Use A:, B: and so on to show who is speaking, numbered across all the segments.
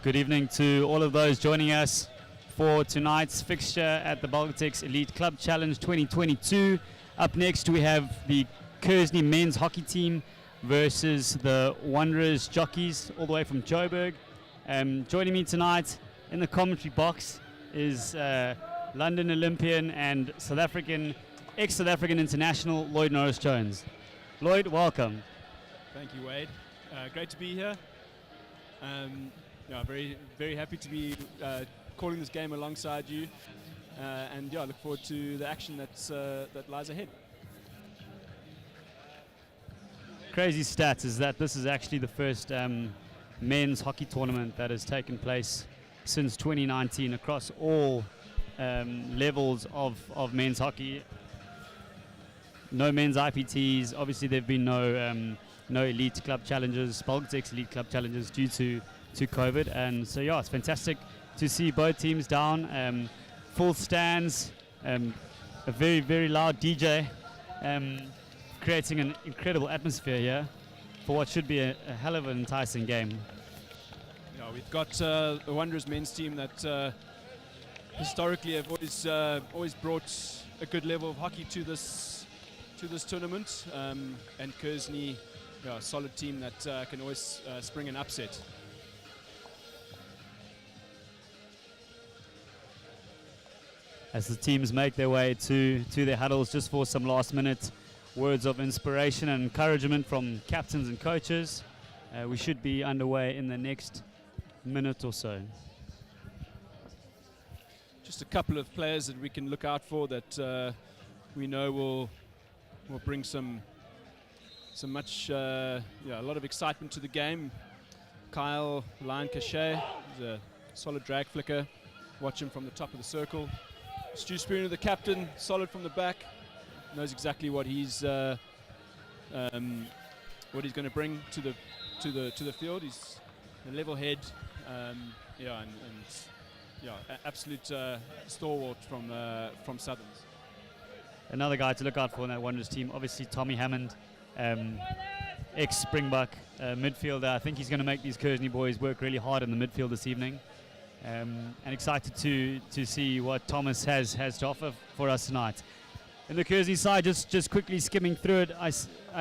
A: Good evening to all of those joining us for tonight's fixture at the Belgotex Elite Club Challenge 2022. Up next we have the Kearsney men's hockey team versus the Wanderers jockeys all the way from Joburg. Joining me tonight in the commentary box is London Olympian and ex-South African international Lloyd Norris-Jones. Lloyd, welcome.
B: Thank you, Wade. Great to be here. Very, very happy to be calling this game alongside you, and look forward to the action that lies ahead.
A: Crazy stats is that this is actually the first men's hockey tournament that has taken place since 2019 across all levels of men's hockey. No men's IPTs. Obviously, there have been no elite club challenges, Belgotex elite club challenges due to COVID, and so it's fantastic to see both teams down, full stands, a very, very loud DJ, creating an incredible atmosphere here for what should be a hell of an enticing game.
B: Yeah, we've got the Wanderers men's team that historically have always brought a good level of hockey to this tournament, and Kearsney, a solid team that can always spring an upset.
A: As the teams make their way to their huddles, just for some last-minute words of inspiration and encouragement from captains and coaches. We should be underway in the next minute or so.
B: Just a couple of players that we can look out for that we know will bring a lot of excitement to the game. Kyle Lion Cachet is a solid drag flicker. Watch him from the top of the circle. Stu Spooner, the captain, solid from the back. Knows exactly what he's going to bring to the field. He's a level head, absolute stalwart from Southerns.
A: Another guy to look out for in that Wanderers team, obviously Tommy Hammond, ex-Springbok midfielder. I think he's going to make these Kearsney boys work really hard in the midfield this evening. And excited to see what Thomas has to offer for us tonight. In the Kearsney side, just quickly skimming through it, I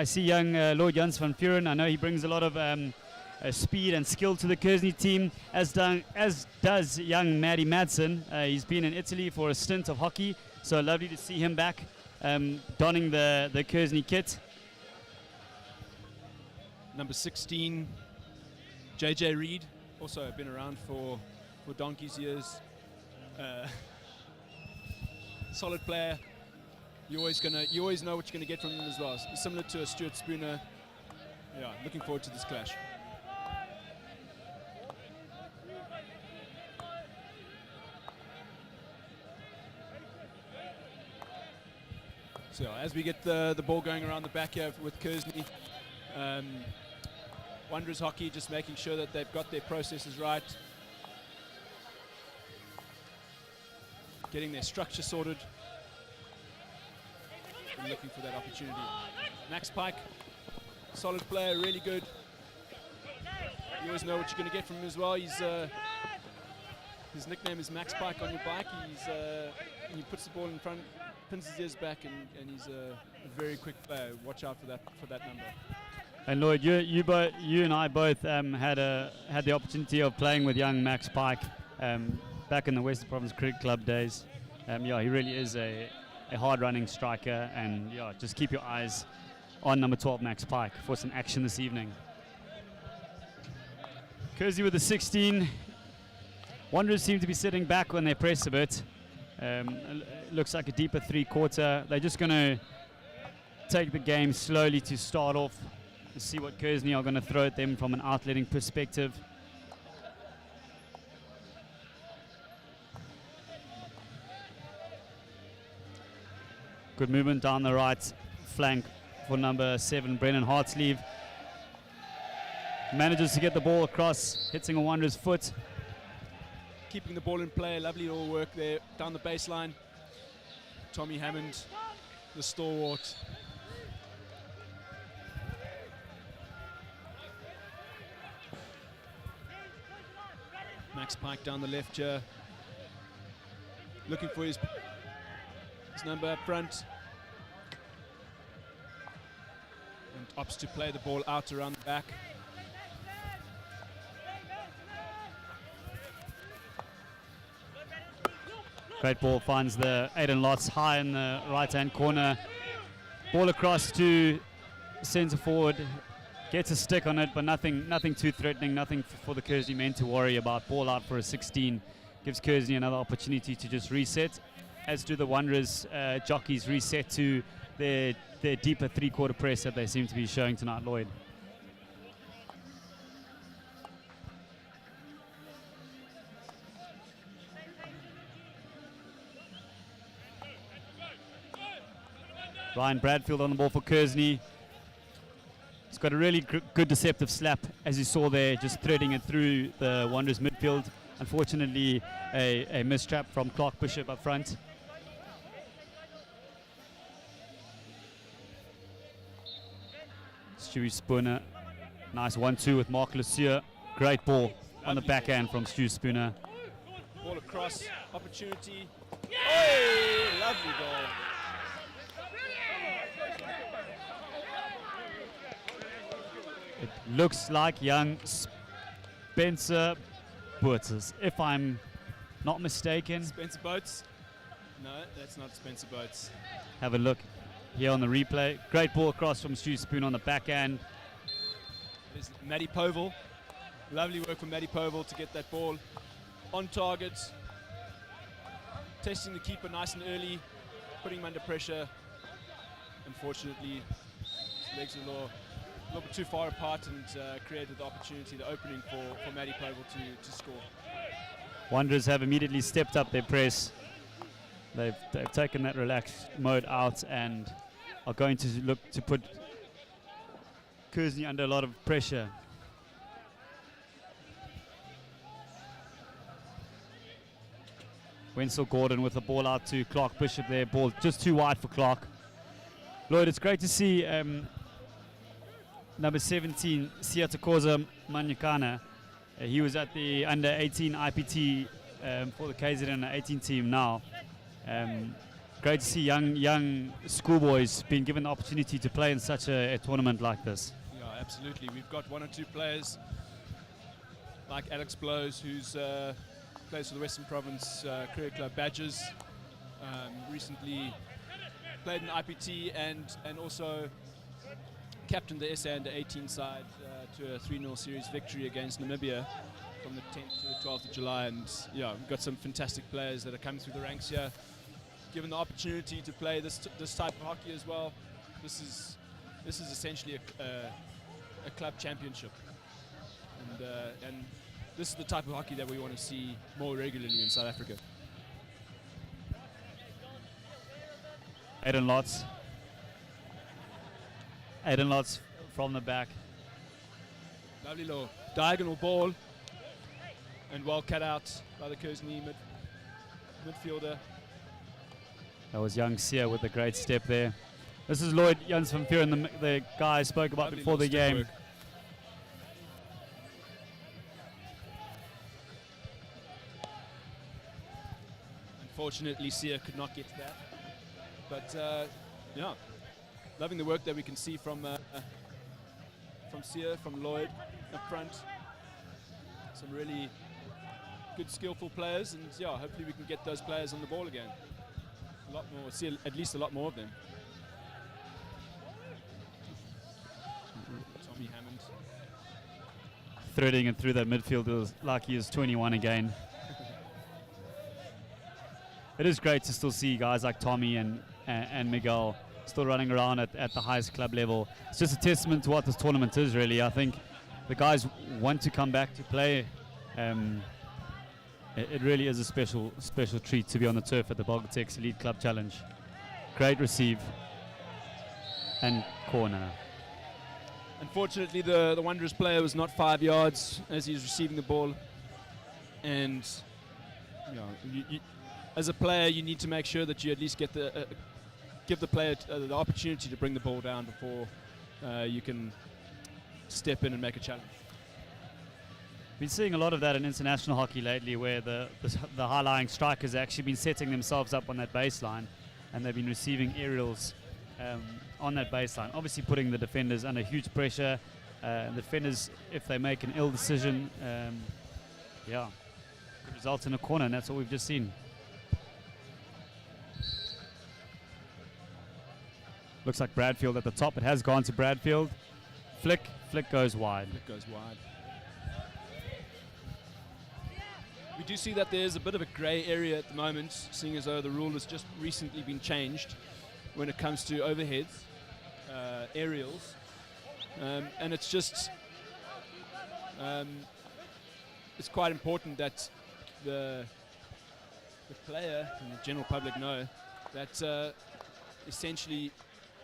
A: see young Lloyd Jans van Vuren. I know he brings a lot of speed and skill to the Kearsney team, as does young Maddie Madsen. He's been in Italy for a stint of hockey, so lovely to see him back donning the Kearsney kit.
B: Number 16, JJ Reid, also been around for donkey's years. Solid player. You always know what you're gonna get from him as well. Similar to a Stuart Spooner. Yeah, looking forward to this clash. So as we get the ball going around the back here with Kearsney, Wanderers hockey just making sure that they've got their processes right, getting their structure sorted, and looking for that opportunity. Max Pike, solid player, really good. You always know what you're going to get from him as well. His nickname is Max Pike on your bike. He puts the ball in front, pins his ears back, and he's a very quick player. Watch out for that number.
A: And Lloyd, you and I both had the opportunity of playing with young Max Pike back in the Western Province Cricket Club days. He really is a hard-running striker, and just keep your eyes on number 12 Max Pike for some action this evening. Kearsney with the 16. Wanderers seem to be sitting back when they press a bit. Looks like a deeper three-quarter. They're just going to take the game slowly to start off to see what Kearsney are going to throw at them from an outletting perspective. Good movement down the right flank for number 7, Brennan Hartsleeve. Manages to get the ball across, hitting a Wanderer's foot.
B: Keeping the ball in play, lovely little work there down the baseline. Tommy Hammond, the stalwart. Max Pike down the left here, looking for his number up front, and opts to play the ball out around the back.
A: Great ball, finds the Aiden Lotz high in the right-hand corner. Ball across to centre forward. Gets a stick on it, but nothing too threatening, nothing for the Kearsney men to worry about. Ball out for a 16. Gives Kearsney another opportunity to just reset. As do the Wanderers jockeys reset to their deeper three-quarter press that they seem to be showing tonight, Lloyd. Ryan Bradfield on the ball for Kearsney. He's got a really good deceptive slap, as you saw there, just threading it through the Wanderers midfield. Unfortunately, a mistrap from Clark Bishop up front. Stewie Spooner. Nice 1-2 with Mark Lucier. Great ball on the backhand from Stu Spooner.
B: Ball across, opportunity. Oh, lovely goal.
A: It looks like young Spencer Boates, if I'm not mistaken.
B: Spencer Boates? No, that's not Spencer Boates.
A: Have a look here on the replay. Great ball across from Stu Spoon on the backhand.
B: There's Matty Povell. Lovely work from Matty Povell to get that ball on target. Testing the keeper nice and early, putting him under pressure. Unfortunately, his legs are a little bit too far apart and created the opportunity, the opening for Matty Povell to score.
A: Wanderers have immediately stepped up their press. They've taken that relaxed mode out and are going to look to put Kearsney under a lot of pressure. Wenzel Gordon with the ball out to Clark Bishop there. Ball just too wide for Clark. Lloyd, it's great to see number 17, Siatakoza Manyakana. He was at the under 18 IPT for the KZN 18 team now. Great to see young schoolboys being given the opportunity to play in such a tournament like this.
B: Yeah, absolutely. We've got one or two players like Alex Blows, who's plays for the Western Province Career Club Badgers. Recently played in IPT and also captained the SA under 18 side to a 3-0 series victory against Namibia from the 10th to the 12th of July. And yeah, we've got some fantastic players that are coming through the ranks here. Given the opportunity to play this type of hockey as well, this is essentially a club championship, and this is the type of hockey that we want to see more regularly in South Africa.
A: Aiden Lotz from the back.
B: Lovely little diagonal ball, and well cut out by the Kearsney midfielder.
A: That was young Sia with a great step there. This is Lloyd Jans van Vuren, the guy I spoke about
B: Lovely
A: before the
B: little step
A: game.
B: work. Unfortunately, Sia could not get to that. But yeah, loving the work that we can see from Sia, from Lloyd up front. Some really good, skillful players, and yeah, hopefully we can get those players on the ball again. A lot more, see at least a lot more of them. Tommy Hammond.
A: Threading it through that midfield like he is 21 again. It is great to still see guys like Tommy and Miguel still running around at the highest club level. It's just a testament to what this tournament is, really. I think the guys want to come back to play. It really is a special treat to be on the turf at the Belgotex Elite Club Challenge. Great receive and corner.
B: Unfortunately, the Wanderers player was not 5 yards as he was receiving the ball, and you, as a player, you need to make sure that you at least get give the player the opportunity to bring the ball down before you can step in and make a challenge.
A: Been seeing a lot of that in international hockey lately, where the high-lying strikers have actually been setting themselves up on that baseline, and they've been receiving aerials on that baseline, obviously putting the defenders under huge pressure. The defenders, if they make an ill decision, yeah, it results in a corner, and that's what we've just seen. Looks like Bradfield at the top. It has gone to Bradfield. Flick goes wide.
B: Flick goes wide. We do see that there's a bit of a grey area at the moment, seeing as though the rule has just recently been changed when it comes to overheads, aerials, and it's just it's quite important that the player and the general public know that essentially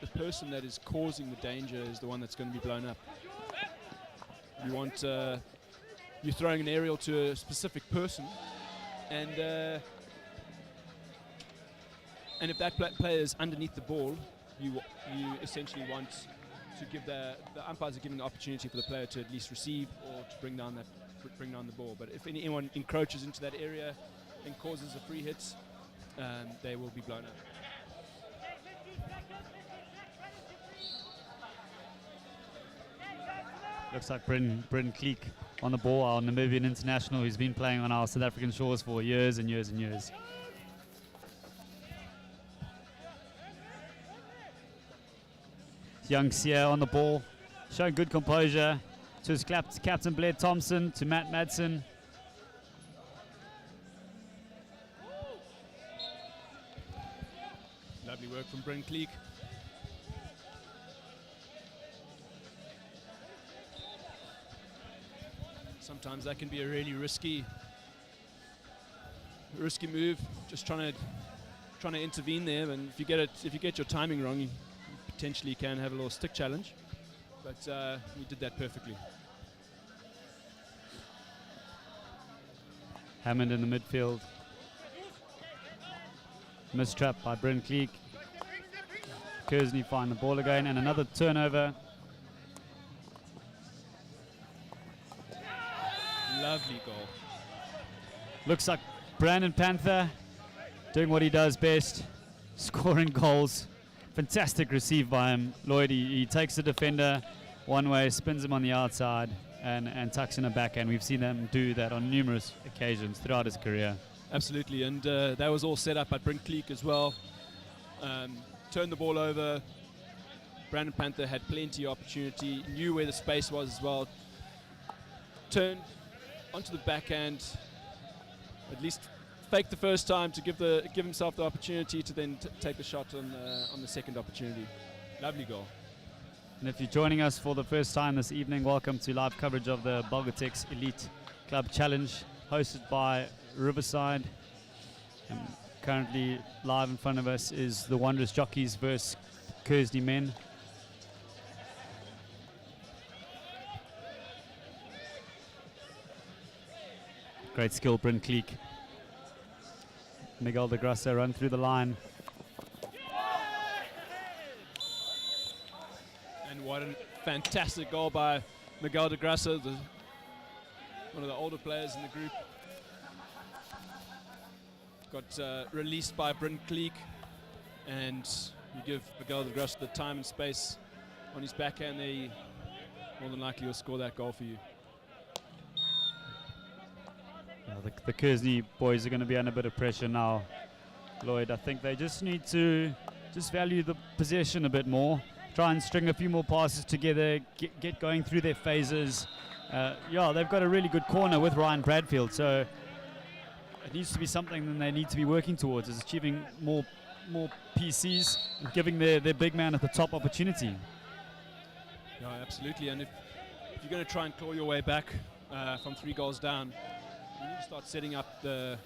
B: the person that is causing the danger is the one that's going to be blown up. You want you're throwing an aerial to a specific person, and if that player is underneath the ball, you essentially want to give the umpires are giving the opportunity for the player to at least receive or to bring down the ball. But if anyone encroaches into that area and causes a free hit, they will be blown up.
A: Looks like Brendan Cleek on the ball, our Namibian international who's been playing on our South African shores for years and years and years. Young Sier on the ball, showing good composure to his captain Blair Thompson, to Matt Madsen.
B: Lovely work from Brendan Cleek. Sometimes that can be a really risky move. Just trying to intervene there, and if you get your timing wrong, you potentially can have a little stick challenge. But he did that perfectly.
A: Hammond in the midfield. Mistrap by Bryn Cleek. Kearsney find the ball again, and another turnover.
B: Lovely goal.
A: Looks like Brandon Panther doing what he does best, scoring goals. Fantastic receive by him. Lloyd, he takes the defender one way, spins him on the outside, and tucks in a backhand. We've seen him do that on numerous occasions throughout his career.
B: Absolutely, and that was all set up by Brent Cleek as well. Turned the ball over. Brandon Panther had plenty of opportunity, knew where the space was as well. Turned onto the backhand, at least fake the first time to give himself the opportunity to then take the shot on the second opportunity. Lovely goal.
A: And if you're joining us for the first time this evening, welcome to live coverage of the Belgotex Elite Club Challenge, hosted by Riverside. Currently live in front of us is the Wondrous Jockeys versus Kearsney men. Great skill, Bryn Cleek. Miguel de Grasso run through the line.
B: And what a fantastic goal by Miguel de Grasso, one of the older players in the group. Got released by Bryn Cleek, and you give Miguel de Grasso the time and space on his backhand there, he more than likely will score that goal for you.
A: The Kearsney boys are going to be under a bit of pressure now, Lloyd. I think they just need to value the possession a bit more, try and string a few more passes together, get going through their phases. They've got a really good corner with Ryan Bradfield, so it needs to be something that they need to be working towards, is achieving more PCs and giving their big man at the top opportunity.
B: Yeah, absolutely, and if you're going to try and claw your way back from 3 goals down, you need to start setting up the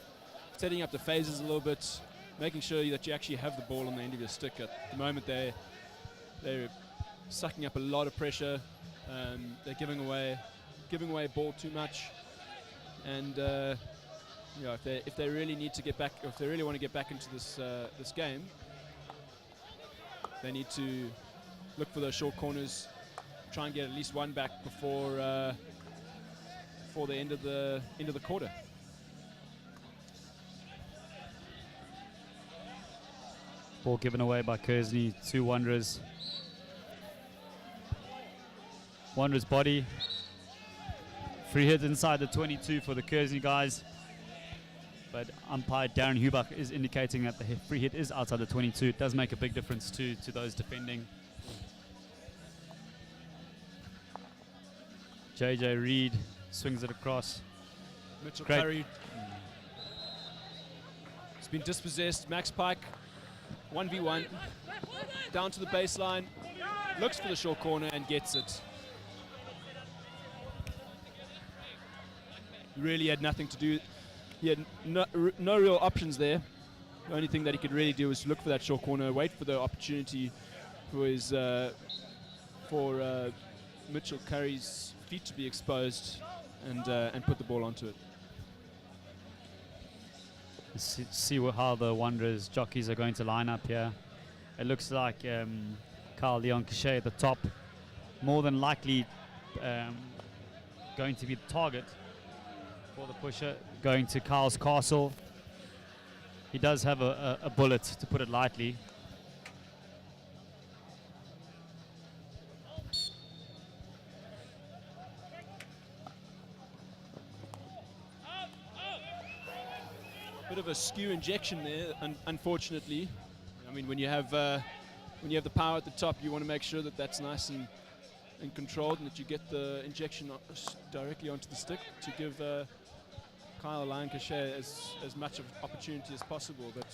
B: phases a little bit, making sure that you actually have the ball on the end of your stick. At the moment, they're sucking up a lot of pressure. They're giving away ball too much, and if they really need to get back, if they really want to get back into this game, they need to look for those short corners, try and get at least one back before before the end of the quarter.
A: Ball given away by Kearsney to Wanderers. Wanderers body. Free hit inside the 22 for the Kearsney guys. But umpire Darren Hubach is indicating that the free hit is outside the 22. It does make a big difference to those defending. JJ Reed swings it across.
B: Mitchell Curry has been dispossessed. Max Pike, 1v1, down to the baseline, looks for the short corner and gets it. Really had nothing to do. He had no real options there. The only thing that he could really do was look for that short corner, wait for the opportunity for his Mitchell Curry's feet to be exposed, and put the ball onto it.
A: See how the Wanderers jockeys are going to line up here. It looks like Carl Leon Cachet at the top, more than likely going to be the target for the pusher, going to Carl's Castle. He does have a bullet, to put it lightly.
B: Bit of a skew injection there, unfortunately. I mean, when you have the power at the top, you want to make sure that that's nice and controlled, and that you get the injection directly onto the stick to give Kyle Lion Cachet as much of opportunity as possible. But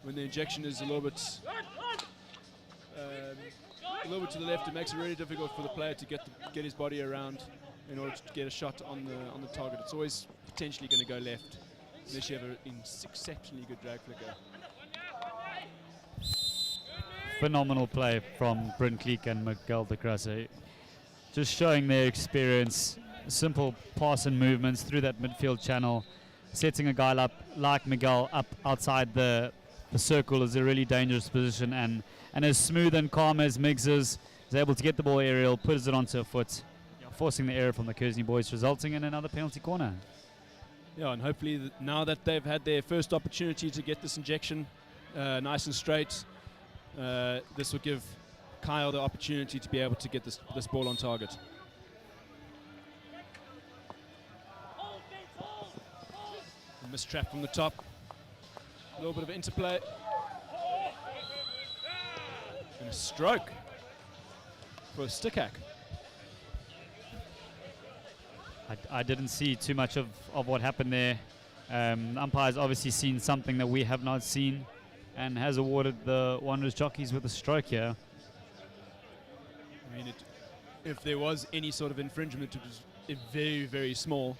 B: when the injection is a little bit to the left, it makes it really difficult for the player to get his body around in order to get a shot on the target. It's always potentially going to go left, unless you have an exceptionally good drag flicker.
A: Phenomenal play from Bryn Cleek and Miguel de Grasse. Just showing their experience. Simple pass and movements through that midfield channel. Setting a guy up like Miguel up outside the circle is a really dangerous position, and as smooth and calm as Miggs is able to get the ball aerial, puts it onto a foot, forcing the error from the Kearsney boys, resulting in another penalty corner.
B: Yeah, and hopefully now that they've had their first opportunity to get this injection nice and straight, this will give Kyle the opportunity to be able to get this ball on target. A mistrap from the top. A little bit of interplay. And a stroke for a stick hack.
A: I didn't see too much of what happened there. The umpire's obviously seen something that we have not seen and has awarded the Wanderers jockeys with a stroke here.
B: I mean, if there was any sort of infringement, it was very, very small.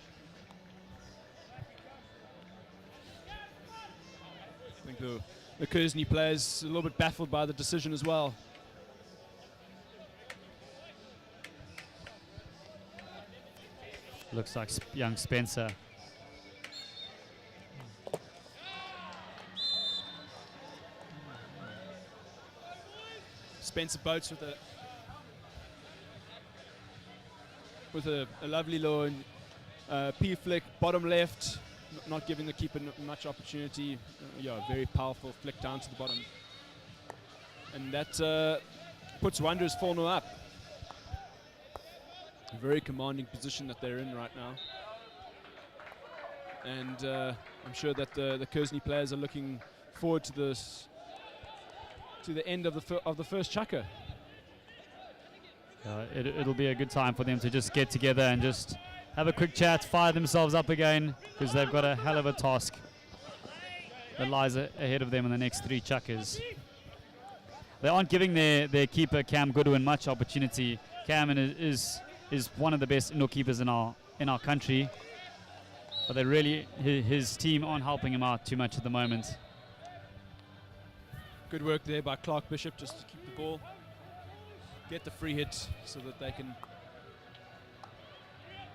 B: I think the Kearsney players a little bit baffled by the decision as well.
A: Looks like young Spencer.
B: Spencer Boats with a lovely little P flick, bottom left, not giving the keeper much opportunity. Yeah, very powerful flick down to the bottom. And that puts Wanderers 4-0 up. A very commanding position that they're in right now. And I'm sure that the Kearsney players are looking forward to this, to the end of the first chukker.
A: It'll be a good time for them to just get together and just have a quick chat, fire themselves up again, because they've got a hell of a task that lies ahead of them in the next 3 chukkers. They aren't giving their keeper Cam Goodwin much opportunity. Cam is one of the best indoor keepers in our country, but they really his team aren't helping him out too much at the moment.
B: Good work there by Clark Bishop just to keep the ball, get the free hit so that they can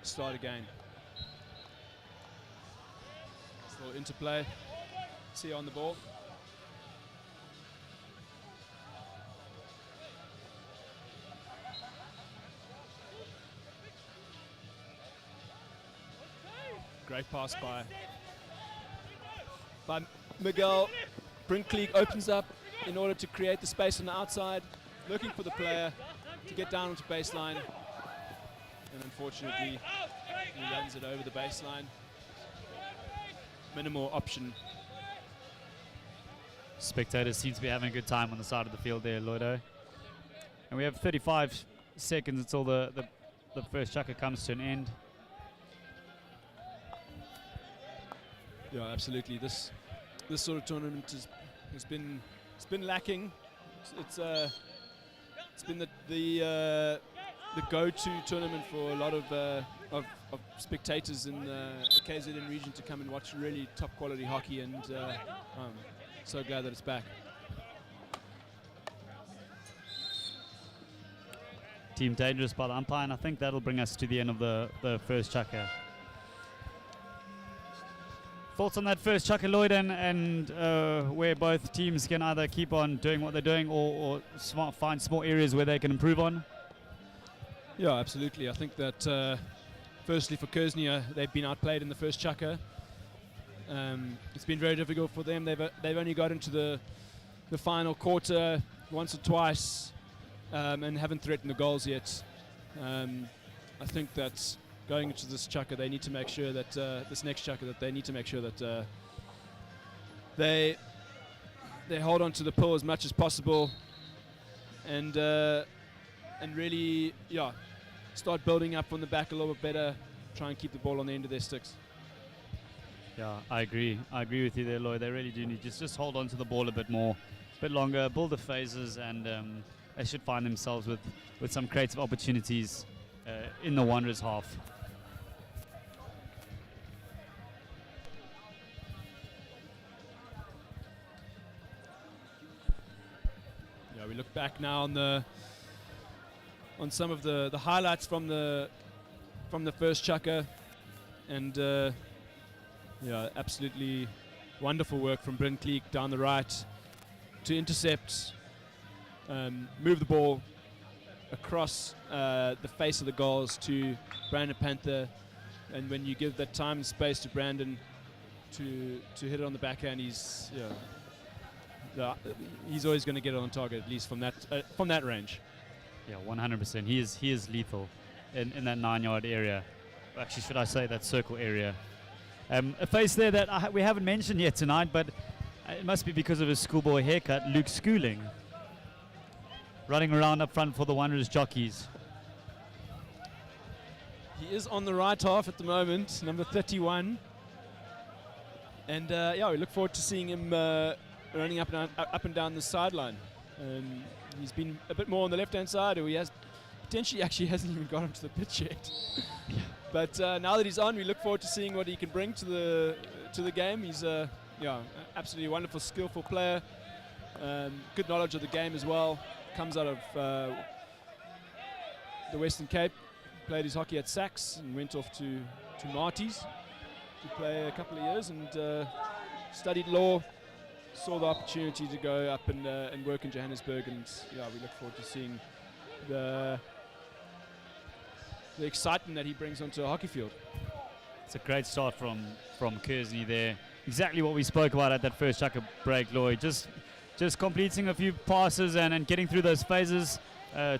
B: start again. Little interplay. See on the ball. Great pass by Miguel. Brinkley opens up in order to create the space on the outside, looking for the player to get down onto baseline. And unfortunately, he runs it over the baseline. Minimal option.
A: Spectators seem to be having a good time on the side of the field there, Lloydo. And we have 35 seconds until the first chukker comes to an end.
B: Yeah, absolutely. This sort of tournament has been lacking. It's been the go-to tournament for a lot of spectators in the KZN region to come and watch really top quality hockey, and I'm so glad that it's back.
A: Team dangerous by the umpire, and I think that'll bring us to the end of the first chukker. Thoughts on that first chukker, Lloyd, and where both teams can either keep on doing what they're doing or find small areas where they can improve on?
B: Yeah, absolutely. I think that firstly for Kearsney, they've been outplayed in the first chukker. It's been very difficult for them. They've only got into the final quarter once or twice and haven't threatened the goals yet. I think that going into this chukker, they need to make sure that this next chukker, that they need to make sure that they hold on to the pull as much as possible, and really, yeah, start building up from the back a little bit better. Try and keep the ball on the end of their sticks.
A: Yeah, I agree with you there, Lloyd. They really do need just hold on to the ball a bit more, a bit longer, build the phases, and they should find themselves with some creative opportunities in the Wanderers half.
B: Yeah, we look back now on some of the highlights from the first chukker, and yeah, absolutely wonderful work from Brinkley down the right to intercept, move the ball across the face of the goals to Brandon Panther, and when you give that time and space to Brandon to hit it on the backhand, he's always going to get it on target, at least from that range.
A: Yeah, 100%. He is lethal in that 9-yard area. Actually, should I say that circle area? A face there that we haven't mentioned yet tonight, but it must be because of his schoolboy haircut, Luke Schooling, running around up front for the Wanderers jockeys.
B: He is on the right half at the moment, number 31. And yeah, we look forward to seeing him running up and down the sideline. He's been a bit more on the left-hand side, or he has potentially actually hasn't even got onto the pitch yet. But now that he's on, we look forward to seeing what he can bring to the game. He's absolutely wonderful, skillful player. Good knowledge of the game as well. Comes out of the Western Cape. Played his hockey at Sachs and went off to Marty's to play a couple of years, and studied law. Saw the opportunity to go up and work in Johannesburg, and yeah, we look forward to seeing the excitement that he brings onto a hockey field.
A: It's a great start from Kearsney there. Exactly what we spoke about at that first chukker break, Lloyd. Just completing a few passes and getting through those phases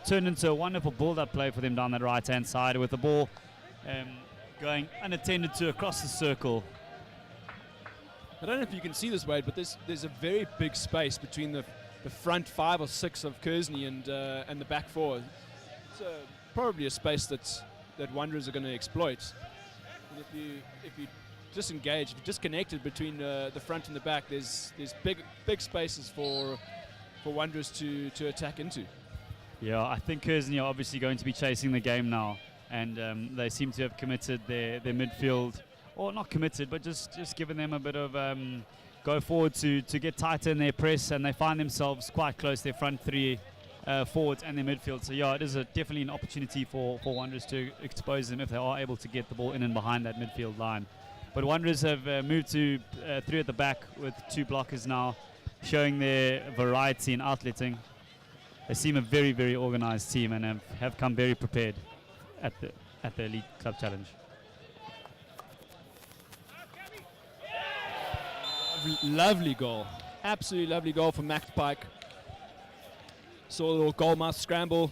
A: turned into a wonderful build-up play for them down that right-hand side, with the ball going unattended to across the circle.
B: I don't know if you can see this, Wade, but there's a very big space between the front 5 or 6 of Kearsney and the back 4. It's probably a space that Wanderers are going to exploit. And if you disengage, if you're disconnected between the front and the back, there's big spaces for Wanderers to attack into.
A: Yeah, I think Kearsney are obviously going to be chasing the game now, and they seem to have committed their midfield. Or not committed, but just giving them a bit of go forward to get tighter in their press, and they find themselves quite close, their front 3 forwards and their midfield. So yeah, it is definitely an opportunity for Wanderers to expose them if they are able to get the ball in and behind that midfield line. But Wanderers have moved to 3 at the back with 2 blockers now, showing their variety in outletting. They seem a very, very organized team and have come very prepared at the Elite Club Challenge.
B: lovely goal. Absolutely lovely goal from Max Pike. Saw a little goal mouth scramble.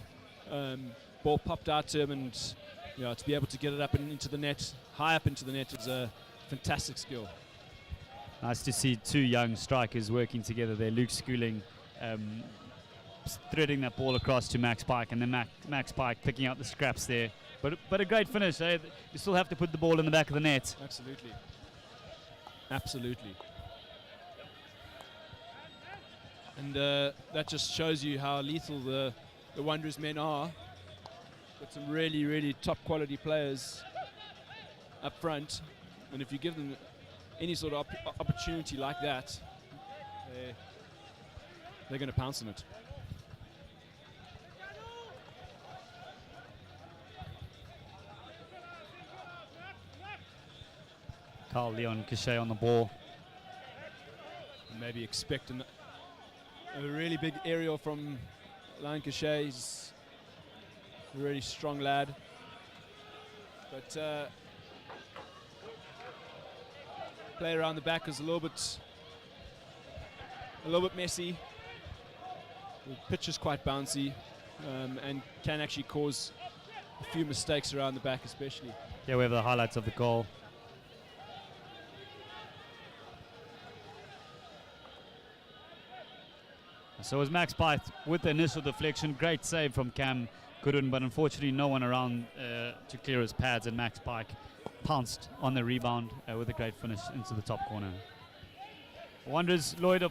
B: Ball popped out to him, and to be able to get it up and into the net, high up into the net, is a fantastic skill.
A: Nice to see two young strikers working together there. Luke Schooling threading that ball across to Max Pike, and then Max Pike picking out the scraps there. But a great finish. Eh? You still have to put the ball in the back of the net.
B: Absolutely. Absolutely. And that just shows you how lethal the Wanderers men are. Got some really, really top quality players up front. And if you give them any sort of opportunity like that, they're going to pounce on it.
A: Carl Leon Cachet on the ball.
B: Maybe expect a really big aerial from Leon Cachet. He's a really strong lad. But play around the back is a little bit messy. The pitch is quite bouncy, and can actually cause a few mistakes around the back, especially.
A: Yeah, we have the highlights of the goal. So it was Max Pike with the initial deflection. Great save from Cam Goodwin, but unfortunately no one around to clear his pads, and Max Pike pounced on the rebound with a great finish into the top corner. Wanderers, Lloyd,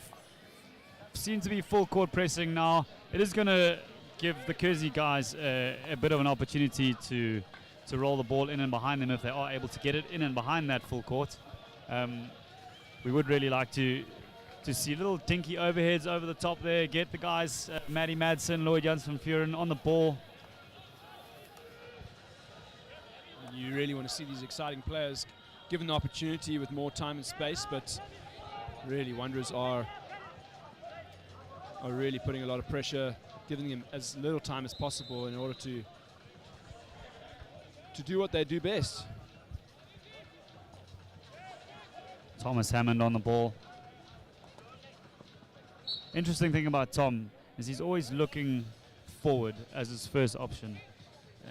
A: seem to be full court pressing now. It is going to give the Kearsney guys a bit of an opportunity to roll the ball in and behind them if they are able to get it in and behind that full court. We would really like to see little dinky overheads over the top there, get the guys, Matty Madsen, Lloyd Janssen Furen on the ball.
B: You really want to see these exciting players given the opportunity with more time and space, but really Wanderers are really putting a lot of pressure, giving them as little time as possible in order to do what they do best.
A: Thomas Hammond on the ball. Interesting thing about Tom is he's always looking forward as his first option.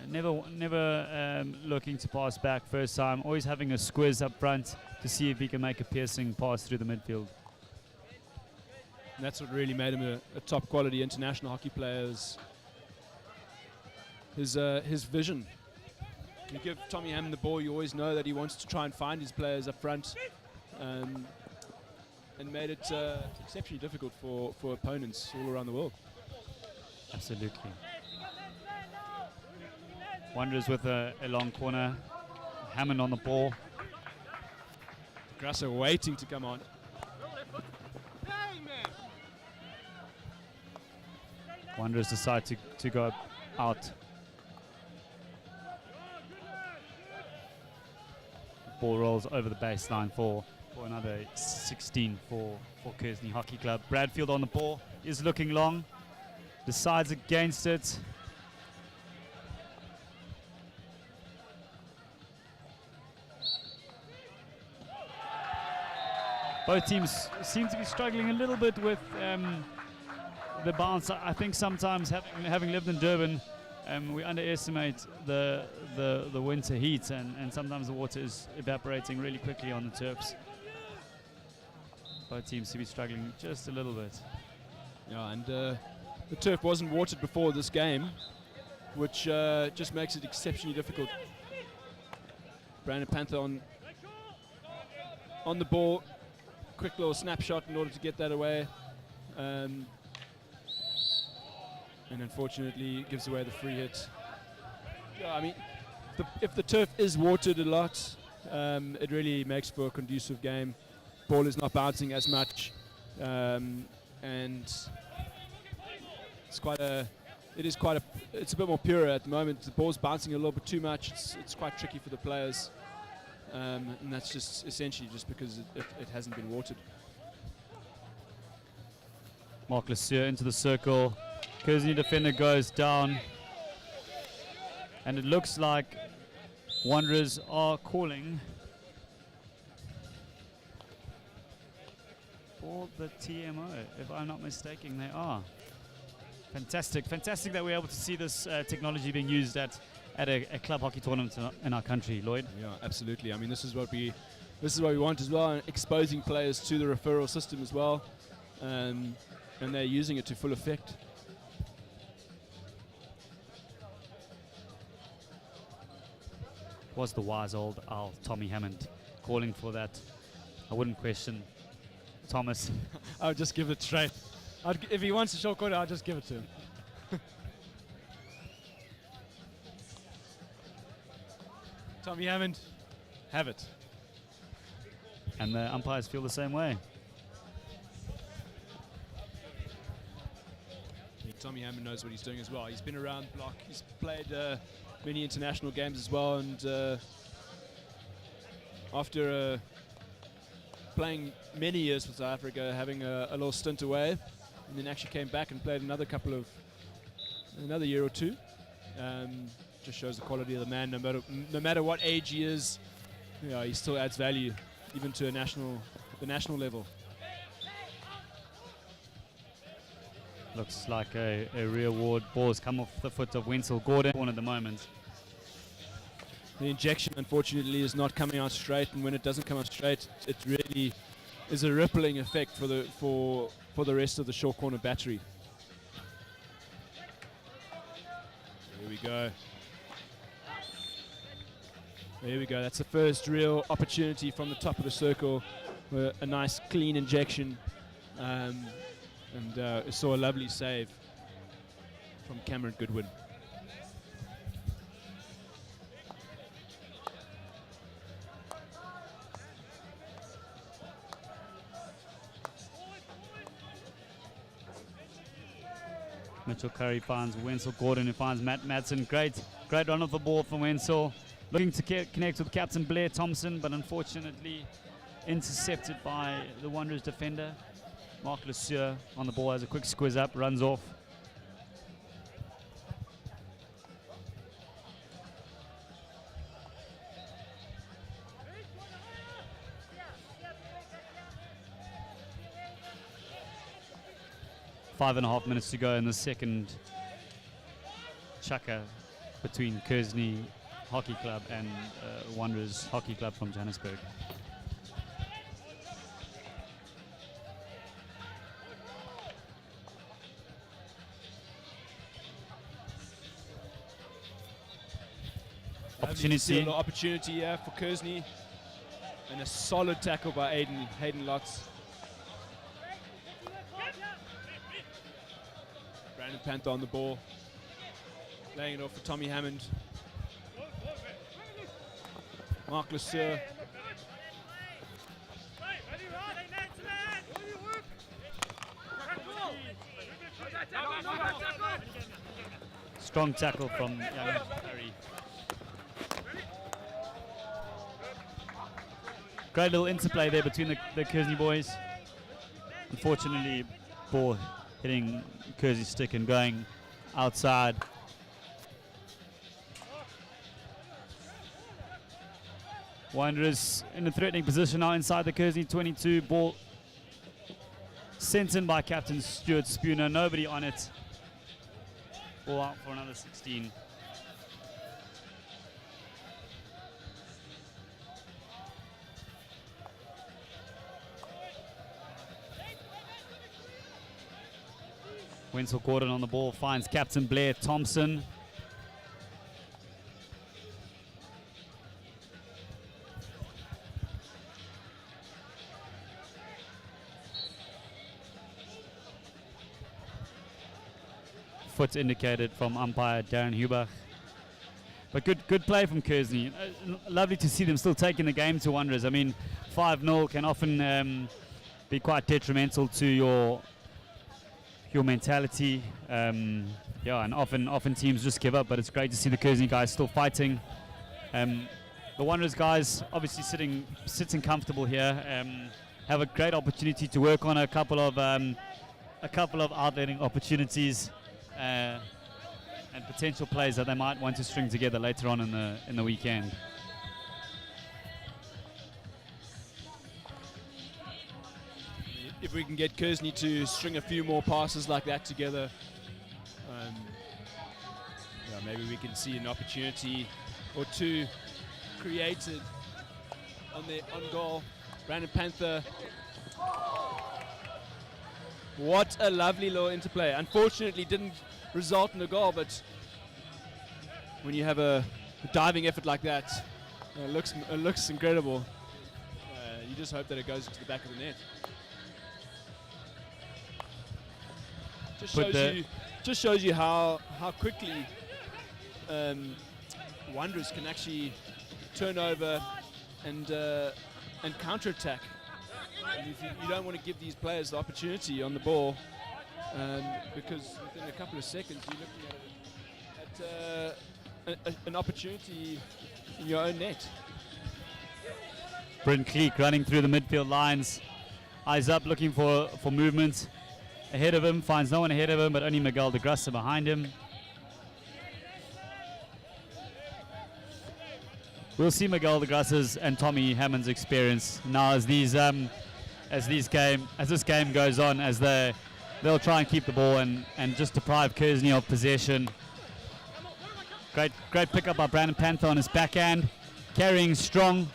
A: Never looking to pass back first time, always having a squiz up front to see if he can make a piercing pass through the midfield.
B: And that's what really made him a top quality international hockey player, his vision. You give Tommy Hammond the ball, you always know that he wants to try and find his players up front, and made it exceptionally difficult for opponents all around the world.
A: Absolutely. Wanderers with a long corner. Hammond on the ball.
B: Grasser waiting to come on.
A: Wanderers decide to go out. Ball rolls over the baseline for another 16 for Kearsney Hockey Club. Bradfield on the ball, is looking long, decides against it. Both teams seem to be struggling a little bit with the bounce. I think sometimes having lived in Durban, we underestimate the winter heat, and sometimes the water is evaporating really quickly on the turfs. Both teams seem to be struggling just a little bit.
B: Yeah, and the turf wasn't watered before this game, which just makes it exceptionally difficult. Brandon Panther on the ball. Quick little snapshot in order to get that away. And unfortunately gives away the free hit. Yeah, I mean, if the turf is watered a lot, it really makes for a conducive game. Ball is not bouncing as much, and it's a bit more pure at the moment. The ball's bouncing a little bit too much. It's quite tricky for the players, and that's just essentially just because it hasn't been watered.
A: Mark Lesieur into the circle. Kearsney defender goes down, and it looks like Wanderers are calling for the TMO, if I'm not mistaken. They are. Fantastic that we're able to see this technology being used at a club hockey tournament in our country, Lloyd.
B: Yeah, absolutely. I mean, this is what we want as well, exposing players to the referral system as well, and they're using it to full effect.
A: Was the wise old owl Tommy Hammond calling for that? I wouldn't question Thomas.
B: I would just give it straight. If he wants a short corner, I'll just give it to him. Tommy Hammond, have it.
A: And the umpires feel the same way.
B: I think Tommy Hammond knows what he's doing as well. He's been around the block. He's played many international games as well, and after playing many years for South Africa, having a little stint away, and then actually came back and played another year or two. Just shows the quality of the man. No matter what age he is, he still adds value, even to the national level.
A: Looks like a real award. Ball has come off the foot of Wenzel Gordon at the moment.
B: The injection, unfortunately, is not coming out straight, and when it doesn't come out straight, it really is a rippling effect for the rest of the short corner battery. There we go. There we go. That's the first real opportunity from the top of the circle. A nice clean injection, and saw a lovely save from Cameron Goodwin.
A: Mitchell Curry finds Wenzel Gordon, who finds Matt Madsen. Great run of the ball from Wenzel. Looking to connect with Captain Blair Thompson, but unfortunately intercepted by the Wanderers defender. Mark Lesieur on the ball, has a quick squiz up, runs off. Five and a half minutes to go in the second chukker between Kearsney Hockey Club and Wanderers Hockey Club from Johannesburg.
B: Opportunity here for Kearsney, and a solid tackle by Hayden Lotz. Brandon Panther on the ball, laying it off for Tommy Hammond. Mark Lesieur.
A: Strong tackle from young Curry. Great little interplay there between the Kearsney boys. Unfortunately, ball hitting Kearsney's stick and going outside. Wanderers in a threatening position now inside the Kearsney 22. Ball sent in by Captain Stuart Spooner. Nobody on it. Ball out for another 16. Wenzel Gordon on the ball, finds Captain Blair Thompson. Foot indicated from umpire Darren Hubach. But good play from Kearsney. Lovely to see them still taking the game to Wanderers. I mean, 5-0 can often be quite detrimental to your mentality. And often teams just give up, but it's great to see the Kearsney guys still fighting. The Wanderers guys obviously sitting comfortable here. Have a great opportunity to work on a couple of outletting opportunities and potential plays that they might want to string together later on in the weekend.
B: If we can get Kearsney to string a few more passes like that together, maybe we can see an opportunity or two created on goal. Brandon Panther. What a lovely little interplay. Unfortunately, didn't result in a goal, but when you have a diving effort like that, it looks incredible. You just hope that it goes into the back of the net. Just shows you how quickly Wanderers can actually turn over and counter-attack. And you don't want to give these players the opportunity on the ball, because within a couple of seconds you're looking at an opportunity in your own net.
A: Bryn Cleek running through the midfield lines, eyes up, looking for movement. Ahead of him, finds no one ahead of him, but only Miguel de Grassa behind him. We'll see Miguel de Grassa's and Tommy Hammond's experience now as this game goes on, as they'll try and keep the ball and just deprive Kearsney of possession. Great pickup by Brandon Panther on his backhand, carrying strong.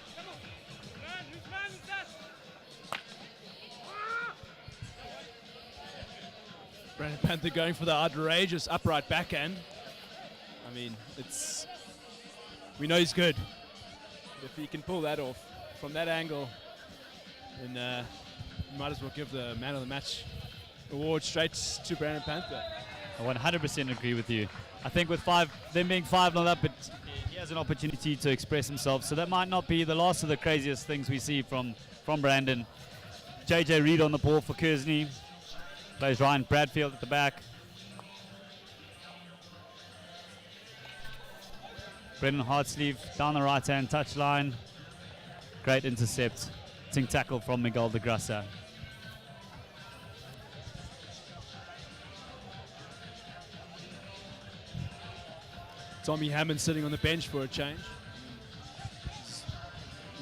B: Brandon Panther going for the outrageous upright backhand. I mean, we know he's good. If he can pull that off from that angle, then you might as well give the man of the match award straight to Brandon Panther.
A: I 100% agree with you. I think with them being 5-0 up, he has an opportunity to express himself. So that might not be the last of the craziest things we see from Brandon. JJ Reid on the ball for Kearsney. Plays Ryan Bradfield at the back. Brendan Hartsleeve down the right-hand touchline. Great intercept. Ting tackle from Miguel de Grassa.
B: Tommy Hammond sitting on the bench for a change.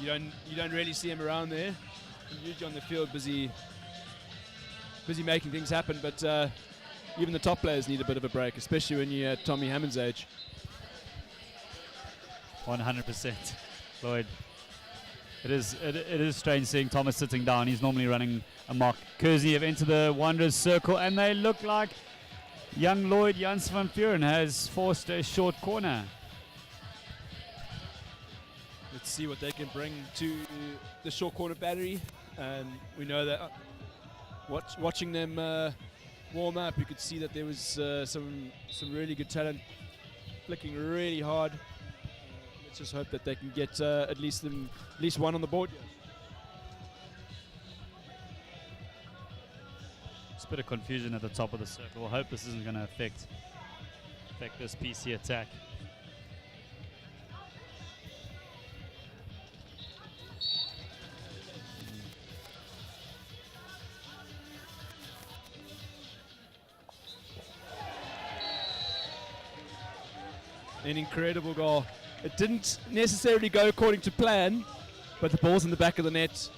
B: You don't really see him around there. He's usually on the field busy making things happen, but even the top players need a bit of a break, especially when you're at Tommy Hammond's age.
A: 100%, Lloyd. It is strange seeing Thomas sitting down. He's normally running a mock. Kearsney have entered the Wanderers circle, and they look like young Lloyd Jans van Vuren has forced a short corner.
B: Let's see what they can bring to the short corner battery. We know that watching them warm up, you could see that there was some really good talent flicking really hard. Let's just hope that they can get at least one on the board.
A: Just a bit of confusion at the top of the circle. We'll hope this isn't going to affect this PC attack.
B: An incredible goal. It didn't necessarily go according to plan, but the ball's in the back of the net.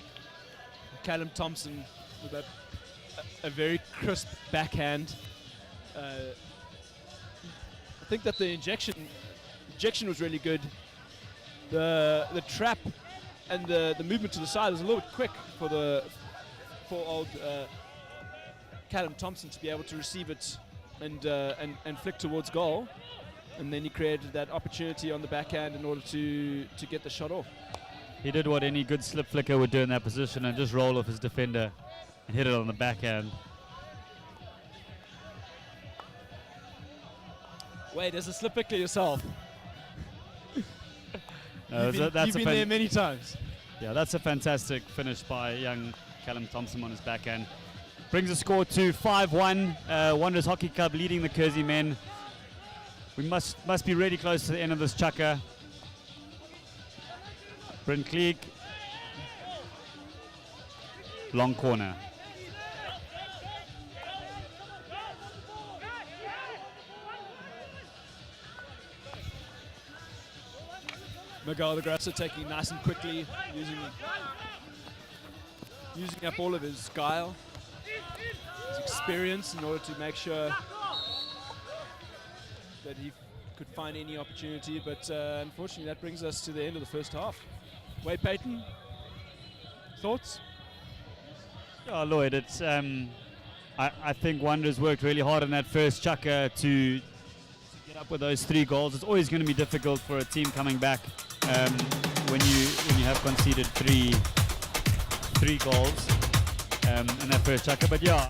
B: Callum Thompson with a very crisp backhand. I think that the injection was really good. The trap and the movement to the side was a little bit quick for old Callum Thompson to be able to receive it and flick towards goal. And then he created that opportunity on the backhand in order to get the shot off.
A: He did what any good slip flicker would do in that position and just roll off his defender and hit it on the backhand.
B: Wait, as a slip flicker yourself.
A: You've
B: been there many times.
A: Yeah, that's a fantastic finish by young Callum Thompson on his backhand. Brings the score to 5-1. Wanderers Hockey Club leading the Kearsney men. We must be really close to the end of this chukker. Bryn Cleek. Long corner.
B: Miguel de Grassa taking nice and quickly, using up all of his guile. his experience in order to make sure that he could find any opportunity. But unfortunately, that brings us to the end of the first half. Wade Payton, thoughts?
A: Oh, Lloyd, it's I think Wanderers worked really hard on that first chukker to get up with those 3 goals. It's always going to be difficult for a team coming back when you have conceded three goals in that first chukker. But yeah.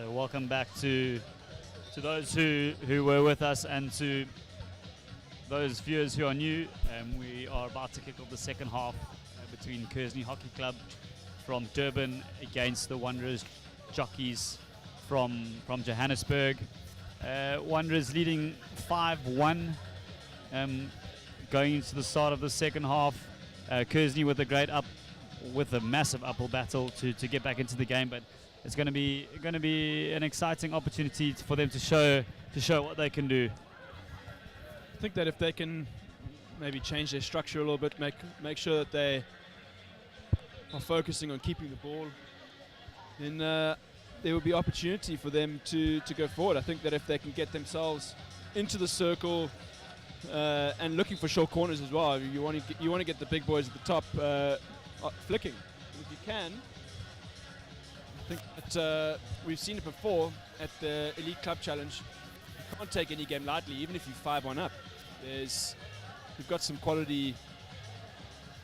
A: Welcome back to those who were with us and to those viewers who are new. We are about to kick off the second half between Kearsney Hockey Club from Durban against the Wanderers Jockeys from Johannesburg. Wanderers leading 5-1 going into the start of the second half. Kearsney with a massive uphill battle to get back into the game, but it's going to be an exciting opportunity for them to show what they can do.
B: I think that if they can maybe change their structure a little bit, make sure that they are focusing on keeping the ball, then there will be opportunity for them to go forward. I think that if they can get themselves into the circle and looking for short corners as well, you want to get the big boys at the top flicking. And if you can, I think that we've seen it before at the Elite Club Challenge. You can't take any game lightly, even if you 5-1 up. We've got some quality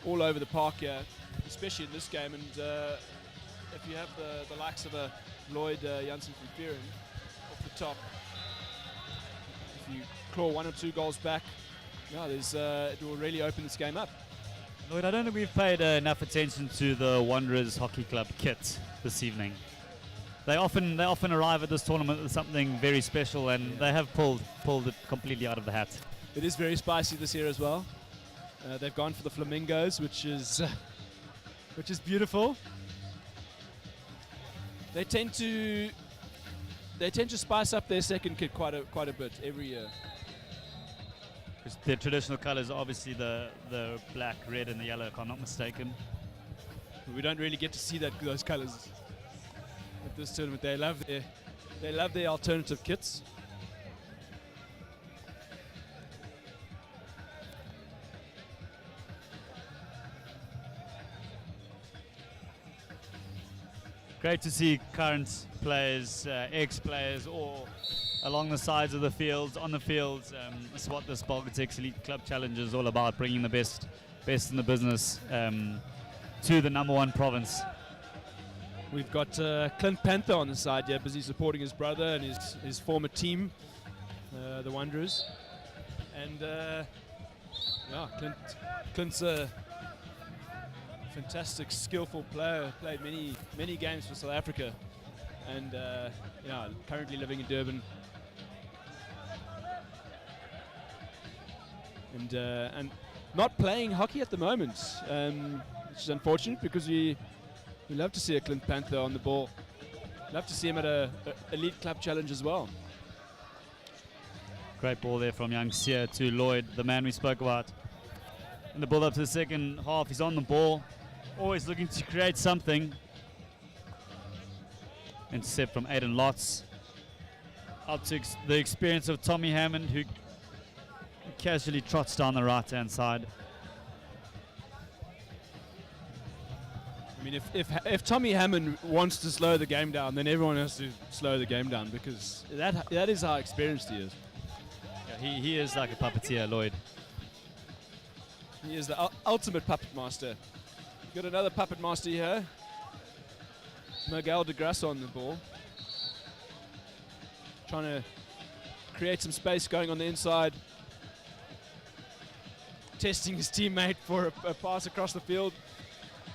B: all over the park here, especially in this game. And if you have the likes of a Lloyd Janssen from Fearon off the top, if you claw 1 or 2 goals back, it will really open this game up.
A: Lloyd, I don't think we've paid enough attention to the Wanderers Hockey Club kit this evening. They often arrive at this tournament with something very special, and they have pulled it completely out of the hat.
B: It is very spicy this year as well. They've gone for the flamingos, which is beautiful. They tend to spice up their second kit quite a bit every year.
A: Because their traditional colours are obviously the black, red, and the yellow, if I'm not mistaken.
B: We don't really get to see those colours at this tournament. They love their alternative kits.
A: Great to see current players, ex-players, or along the sides of the fields, on the fields. It's what this Belgotex Elite Club Challenge is all about, bringing the best in the business to the #1 province.
B: We've got Clint Panther on the side here, busy supporting his brother and his former team, the Wanderers. And yeah, Clint's a fantastic, skillful player. Played many games for South Africa, and yeah, currently living in Durban. And not playing hockey at the moment, which is unfortunate because we love to see a Clint Panther on the ball. Love to see him at a Elite Club Challenge as well.
A: Great ball there from young Sia to Lloyd, the man we spoke about. In the build-up to the second half, he's on the ball, always looking to create something. Intercept from Aiden Lotz. Up to the experience of Tommy Hammond, who casually trots down the right-hand side.
B: I mean, if Tommy Hammond wants to slow the game down, then everyone has to slow the game down, because that is how experienced he is.
A: Yeah, he is like a puppeteer, Lloyd.
B: He is the ultimate puppet master. Got another puppet master here. Miguel de Graça on the ball. Trying to create some space going on the inside. Testing his teammate for a pass across the field.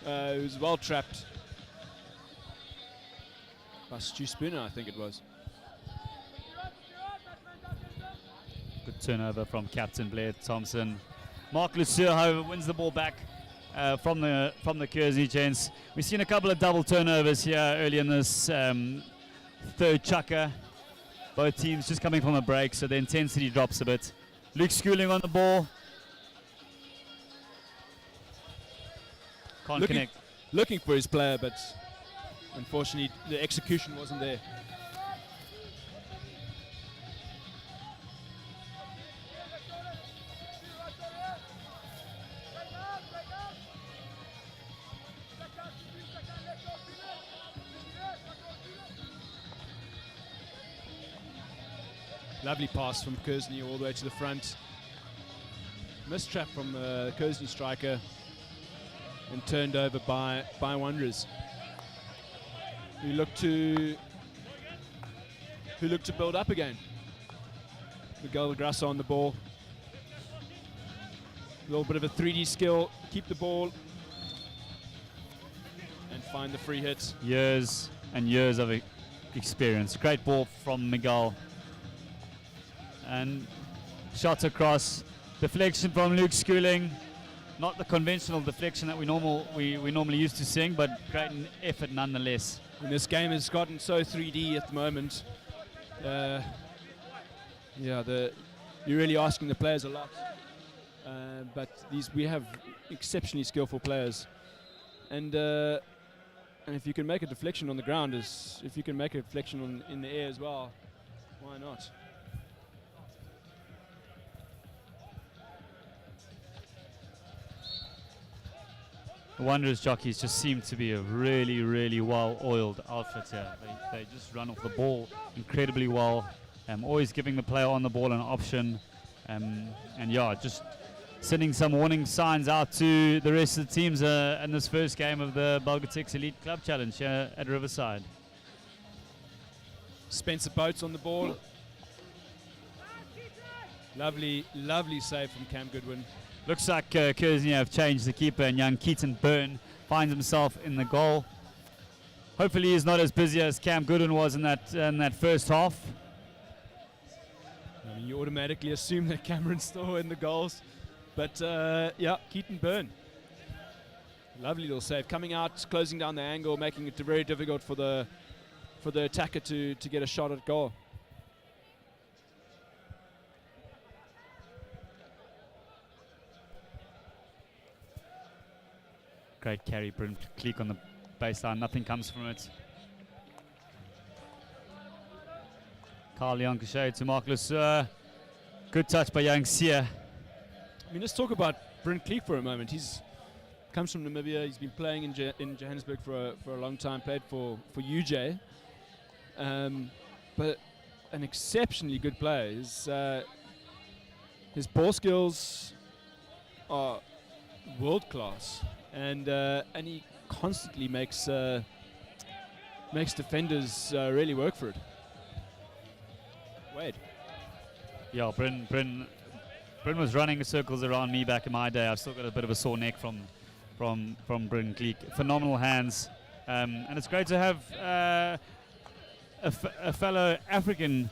B: He was well trapped by Stu Spooner, I think it was.
A: Good turnover from captain Blair Thompson. Mark Lusseur, however, wins the ball back from the Kearsney gents. We've seen a couple of double turnovers here early in this third chukker. Both teams just coming from a break, so the intensity drops a bit. Luke Schooling on the ball. Can't connect.
B: Looking for his player, but unfortunately the execution wasn't there. Lovely pass from Kearsney all the way to the front. Missed trap from the Kearsney striker and turned over by Wanderers, who look to build up again. Miguel de Graça on the ball. A little bit of a 3D skill, keep the ball and find the free hit.
A: Years and years of experience. Great ball from Miguel. And shot across, deflection from Luke Schooling. Not the conventional deflection that we normally used to seeing, but great effort nonetheless.
B: And this game has gotten so 3D at the moment. Yeah, you're really asking the players a lot. But we have exceptionally skillful players, and if you can make a deflection on the ground, if you can make a deflection in the air as well, why not?
A: The Wanderers jockeys just seem to be a really, really well-oiled outfit here. They just run off the ball incredibly well, always giving the player on the ball an option, and yeah, just sending some warning signs out to the rest of the teams in this first game of the Belgotex Elite Club Challenge here at Riverside.
B: Spencer Boats on the ball. Lovely save from Cam Goodwin.
A: Looks like Kearsney have changed the keeper, and young Keaton Byrne finds himself in the goal. Hopefully he's not as busy as Cam Goodwin was in that first half.
B: I mean, you automatically assume that Cameron's still in the goals. But yeah, Keaton Byrne. Lovely little save. Coming out, closing down the angle, making it very difficult for the attacker to get a shot at goal.
A: Great carry, Brent Cleek on the baseline. Nothing comes from it. Carl Yonkashay to Mark Lusseur. Good touch by Young Sia.
B: I mean, let's talk about Brent Cleek for a moment. He's comes from Namibia. He's been playing in Johannesburg for a long time. Played for UJ, but an exceptionally good player. His ball skills are world class, and he constantly makes defenders really work for it. Wade.
A: Yeah, Bryn was running circles around me back in my day. I've still got a bit of a sore neck from Bryn Gleek. Phenomenal hands, and it's great to have a fellow African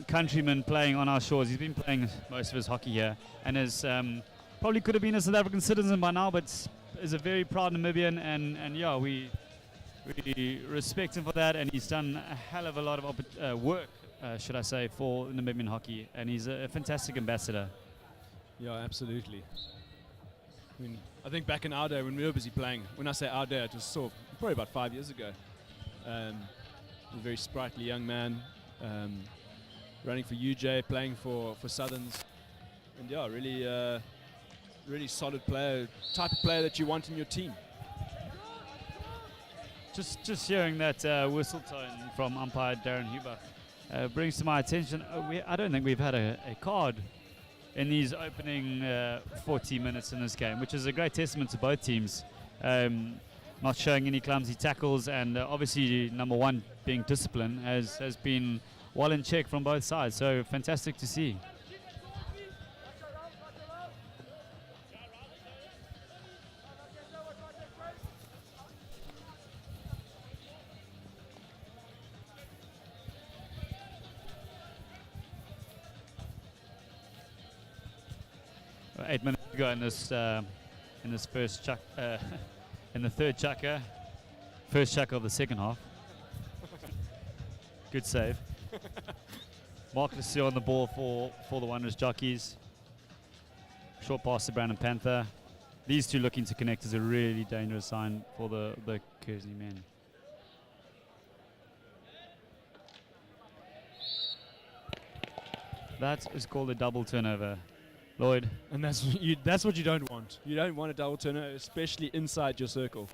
A: countryman playing on our shores. He's been playing most of his hockey here, and is probably could have been a South African citizen by now, but is a very proud Namibian, and yeah, we respect him for that, and he's done a hell of a lot of work, should I say, for Namibian hockey, and he's a fantastic ambassador.
B: Yeah, absolutely. I mean, I think back in our day when we were busy playing, when I say our day, it was probably about 5 years ago. A very sprightly young man, running for UJ, playing for Southerns, and yeah, really solid player, type of player that you want in your team.
A: Just hearing that whistle tone from umpire Darren Huber brings to my attention, I don't think we've had a card in these opening 40 minutes in this game, which is a great testament to both teams. Not showing any clumsy tackles, and obviously number one being discipline has been well in check from both sides, so fantastic to see. Well, 8 minutes ago in this first chuck, in the third chucker, first chucker of the second half. Good save. Mark Lucia on the ball for the Wanderers jockeys. Short pass to Brandon Panther. These two looking to connect is a really dangerous sign for the Kearsney men. That is called a double turnover, Lloyd.
B: And that's what you don't want. You don't want a double turnover, especially inside your circle.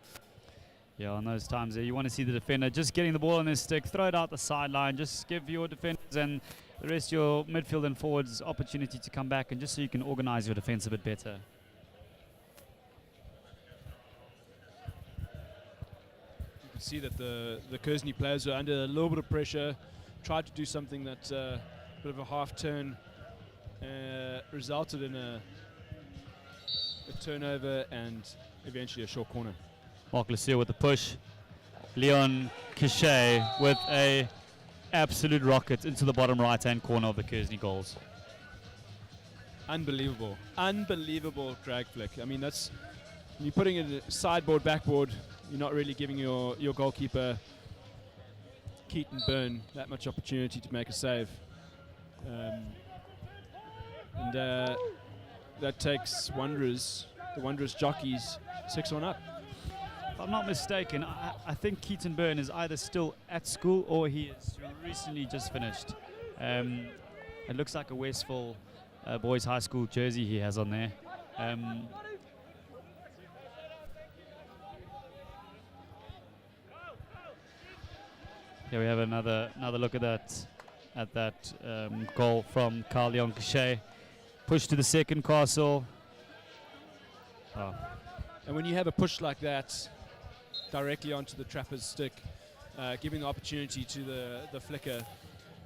A: Yeah, on those times there, you want to see the defender just getting the ball on their stick, throw it out the sideline, just give your defenders and the rest of your midfield and forwards opportunity to come back, and just so you can organize your defense a bit better.
B: You can see that the Kearsney players are under a little bit of pressure, tried to do something that a bit of a half turn resulted in a turnover and eventually a short corner.
A: Mark Lucia with the push. Leon Cachet with a absolute rocket into the bottom right-hand corner of the Kearsney goals.
B: Unbelievable drag flick. I mean, that's when you're putting it sideboard, backboard, you're not really giving your goalkeeper Keaton Byrne that much opportunity to make a save. And that takes the Wanderers jockeys 6-1 up.
A: If I'm not mistaken, I think Keaton Byrne is either still at school or he is recently just finished. It looks like a Westville boys high school jersey he has on there. Here we have another look at that goal from Carl Leon Cachet. Push to the second castle. Oh.
B: And when you have a push like that directly onto the trapper's stick, giving the opportunity to the flicker,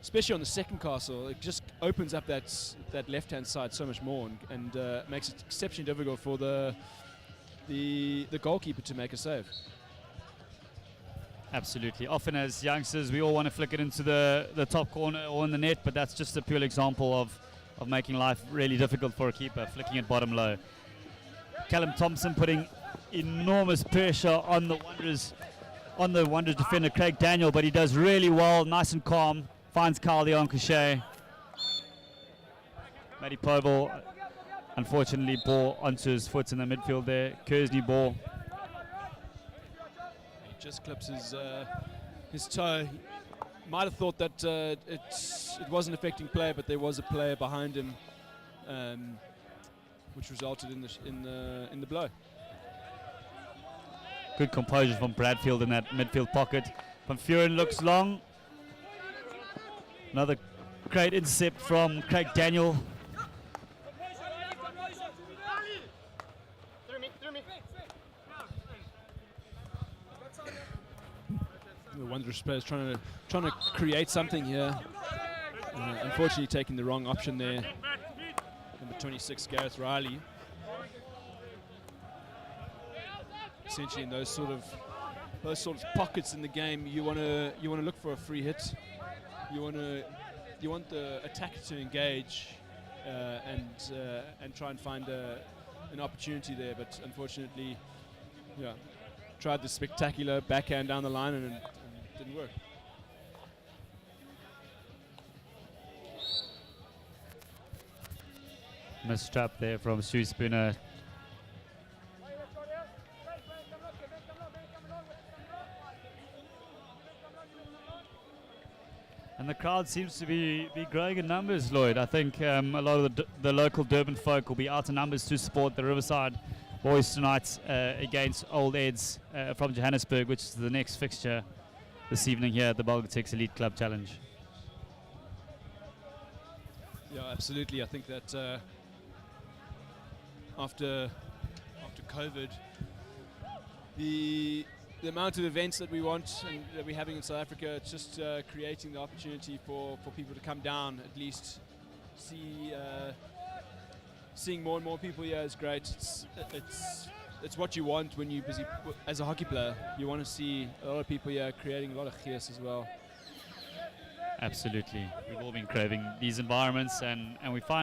B: especially on the second castle, it just opens up that left-hand side so much more and makes it exceptionally difficult for the goalkeeper to make a save.
A: Absolutely. Often as youngsters, we all want to flick it into the top corner or in the net, but that's just a pure example of making life really difficult for a keeper, flicking it bottom low. Callum Thompson putting enormous pressure on the Wanderers defender Craig Daniel, but he does really well, nice and calm, finds Carl Leon Cachet. Matty Povell unfortunately ball onto his foot in the midfield there. Kearsney ball.
B: He just clips his toe. Might have thought that it wasn't affecting play, but there was a player behind him, which resulted in the blow.
A: Good composure from Bradfield in that midfield pocket. Van Vuren looks long. Another great intercept from Craig Daniel.
B: The wondrous players trying to create something here. Unfortunately, taking the wrong option there. Number 26, Gareth Riley. Essentially, in those sort of pockets in the game, you want to look for a free hit. You want the attacker to engage and try and find an opportunity there. But unfortunately, yeah, tried the spectacular backhand down the line and it didn't work.
A: Missed trap there from Stu Spooner. And the crowd seems to be growing in numbers, Lloyd. I think a lot of the local Durban folk will be out in numbers to support the Riverside boys tonight against Old Eds from Johannesburg, which is the next fixture this evening here at the Belgotex Elite Club Challenge.
B: Yeah, absolutely. I think that after COVID, the amount of events that we want and that we're having in South Africa, it's just creating the opportunity for people to come down, at least seeing more and more people here is great. It's what you want when you're busy as a hockey player. You want to see a lot of people here creating a lot of chaos as well.
A: Absolutely. We've all been craving these environments, and we find